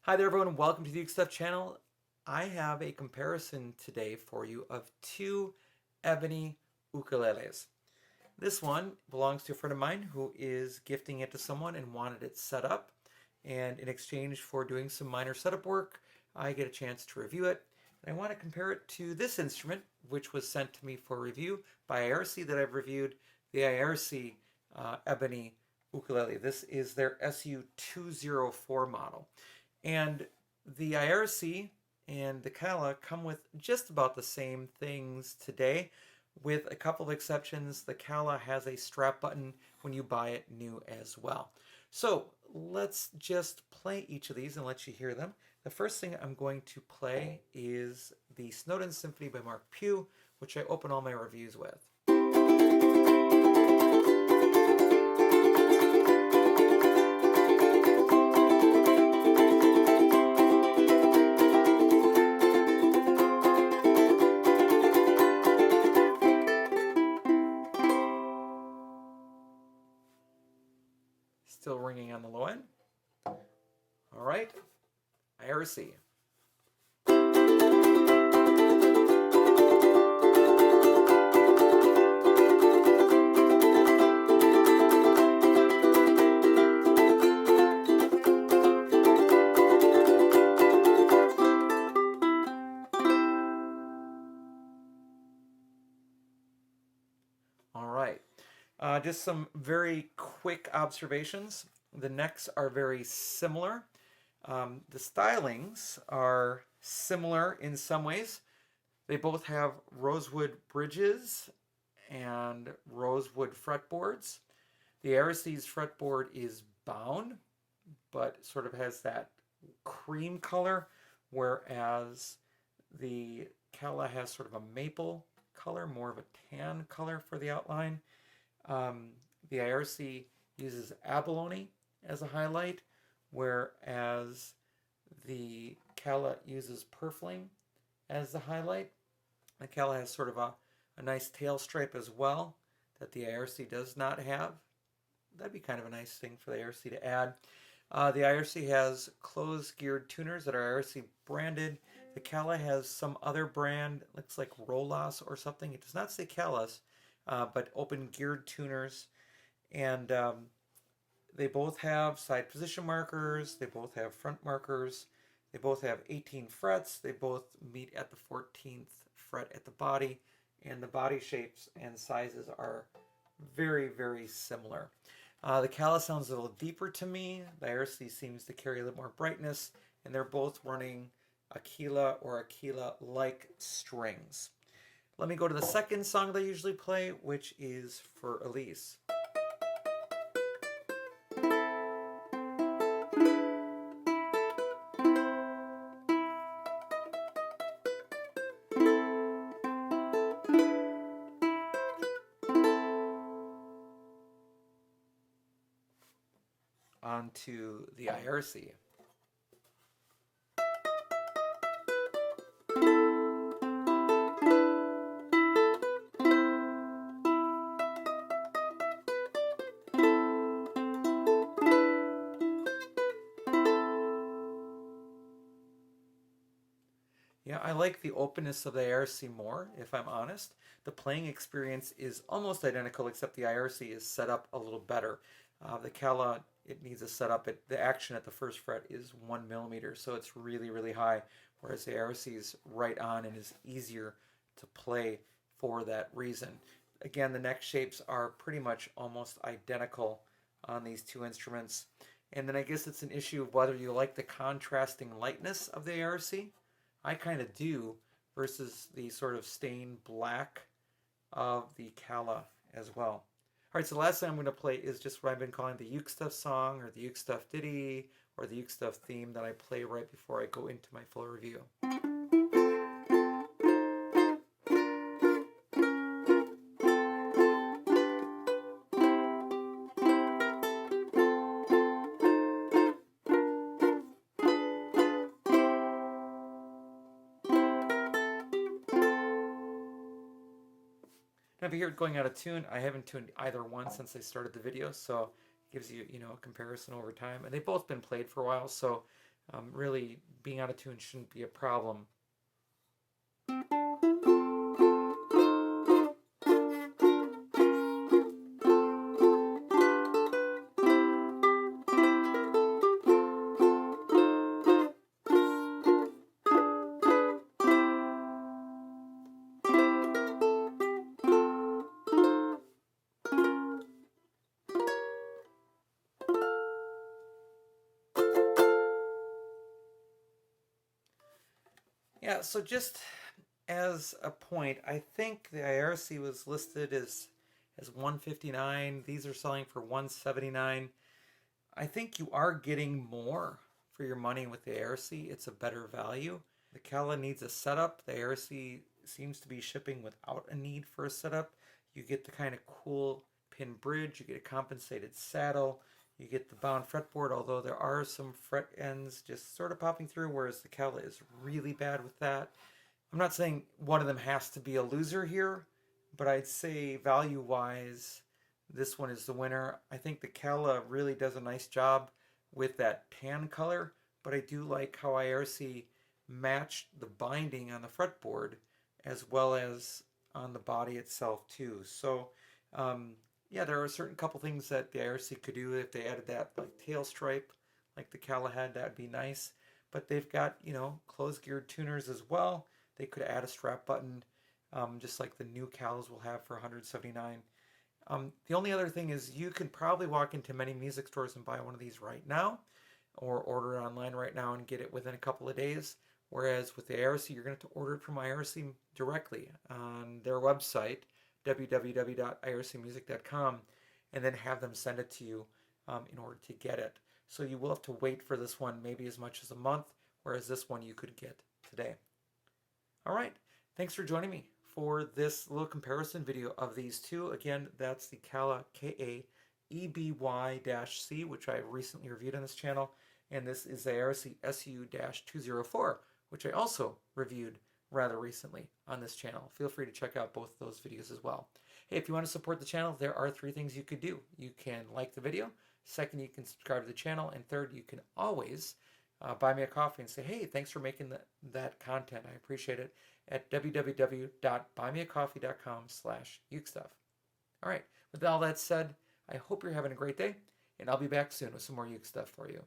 Hi there everyone, welcome to the Ukestuff channel. I have a comparison today for you of two ebony ukuleles. This one belongs to a friend of mine who is gifting it to someone and wanted it set up. And in exchange for doing some minor setup work, I get a chance to review it. And I want to compare it to this instrument, which was sent to me for review by Aiersi that I've reviewed, the Aiersi Ebony ukulele. This is their SU-204 model. And the Aiersi and the Kala come with just about the same things today, with a couple of exceptions. The Kala has a strap button when you buy it new as well. So let's just play each of these and let you hear them. The first thing I'm going to play is the Snowden Symphony by Mark Pugh, which I open all my reviews with. Still ringing on the low end. All right, Aiersi. All right. Just some very quick observations. The necks are very similar. The stylings are similar in some ways. They both have rosewood bridges and rosewood fretboards. The Aiersi's fretboard is bound, but sort of has that cream color, whereas the Kala has sort of a maple color, more of a tan color for the outline. The Aiersi uses abalone as a highlight, whereas the Kala uses purfling as the highlight. The Kala has sort of a nice tail stripe as well that the Aiersi does not have. That'd be kind of a nice thing for the Aiersi to add. The Aiersi has closed geared tuners that are Aiersi branded. The Kala has some other brand, looks like Rolas or something. It does not say Kalas, but open geared tuners. And they both have side position markers. They both have front markers. They both have 18 frets. They both meet at the 14th fret at the body. And the body shapes and sizes are very, very similar. The Kala sounds a little deeper to me. The Aiersi seems to carry a little more brightness. And they're both running Aquila or Aquila-like strings. Let me go to the second song that I usually play, which is for Elise. On to the Aiersi. Yeah, I like the openness of the Aiersi more, if I'm honest. The playing experience is almost identical, except the Aiersi is set up a little better. The Kala, it needs a setup. The action at the first fret is 1 millimeter, so it's really, really high, whereas the Aiersi is right on and is easier to play for that reason. Again, the neck shapes are pretty much almost identical on these two instruments. And then I guess it's an issue of whether you like the contrasting lightness of the Aiersi. I kind of do, versus the sort of stained black of the Kala as well. All right, so the last thing I'm going to play is just what I've been calling the Ukestuff song, or the Ukestuff ditty, or the Ukestuff theme that I play right before I go into my full review. Now if you hear it going out of tune, I haven't tuned either one since I started the video, so it gives you, a comparison over time. And they've both been played for a while, so Really, being out of tune shouldn't be a problem. Yeah, so just as a point, I think the Aiersi was listed as 159. These are selling for 179. I think you are getting more for your money with the Aiersi. It's a better value. The Kala needs a setup. The Aiersi seems to be shipping without a need for a setup. You get the kind of cool pin bridge. You get a compensated saddle. You get the bound fretboard, although there are some fret ends just sort of popping through, whereas the Kala is really bad with that. I'm not saying one of them has to be a loser here, but I'd say value-wise, this one is the winner. I think the Kala really does a nice job with that tan color, but I do like how Aiersi matched the binding on the fretboard as well as on the body itself too. So yeah, there are a certain couple things that the Aiersi could do if they added that like tail stripe like the Kala had. That'd be nice. But they've got, closed geared tuners as well. They could add a strap button, just like the new Kalas will have for 179. The only other thing is you can probably walk into many music stores and buy one of these right now, or order it online right now and get it within a couple of days. Whereas with the Aiersi, you're going to have to order it from Aiersi directly on their website, www.aiersimusic.com, and then have them send it to you in order to get it. So you will have to wait for this one maybe as much as a month, whereas this one you could get today. All right, thanks for joining me for this little comparison video of these two. Again, that's the Kala KA-EBY-C, which I recently reviewed on this channel, and this is the Aiersi SU-204, which I also reviewed rather recently on this channel. Feel free to check out both of those videos as well. Hey, if you want to support the channel, there are 3 things you could do. You can like the video. Second, you can subscribe to the channel. And third, you can always buy me a coffee and say, hey, thanks for making that content. I appreciate it at www.buymeacoffee.com/ukestuff. All right, with all that said, I hope you're having a great day, and I'll be back soon with some more Uke stuff for you.